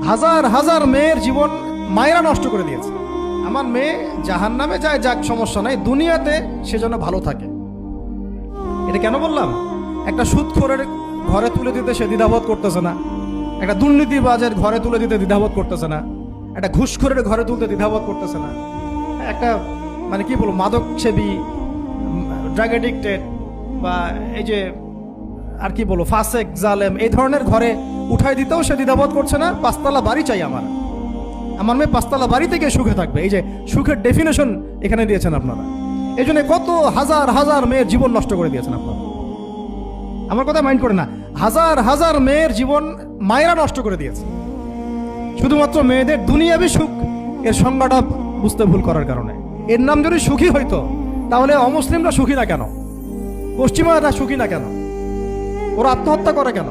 হাজার হাজার মেয়ের জীবন মায়েরা নষ্ট করে দিয়েছে। আমার মেয়ে জাহান্নামে যায়, যাক, সমস্যা নাই, দুনিয়াতে সে যেন ভালো থাকে। এটা কেন বললাম? একটা সুদখোরের ঘরে তুলে দিতে সে দ্বিধাবোধ করতেছে না, একটা দুর্নীতিবাজের ঘরে তুলে দিতে দ্বিধাবোধ করতেছে না, একটা ঘুষখোরের ঘরে তুলতে দ্বিধাবোধ করতেছে না, একটা মানে কি বলবো মাদকসেবী, ড্রাগ এডিক্টেড বা এই যে আর কি বলবো ফাসেক, জালেম, এই ধরনের ঘরে উঠাই দিতেও সে দ্বিধাবোধ করছে না। পাঁচতলা বাড়ি চাই আমার মেয়ে পাঁচতলা বাড়ি থেকে সুখে থাকবে। এই যে সুখের ডেফিনেশন এখানে দিয়েছেন আপনারা। এই জন্য কত হাজার হাজার মেয়ের জীবন নষ্ট করে দিয়েছেন আপনারা। আমার কথা মাইন্ড করে না, হাজার হাজার মেয়ের জীবন মায়েরা নষ্ট করে দিয়েছে শুধুমাত্র মেয়েদের দুনিয়াবি সুখ এর সংজ্ঞাটা বুঝতে ভুল করার কারণে। এর নাম যদি সুখী হইতো তাহলে অমুসলিমরা সুখী না কেন? পশ্চিমারা সুখী না কেন? ওরা আত্মহত্যা করে কেন?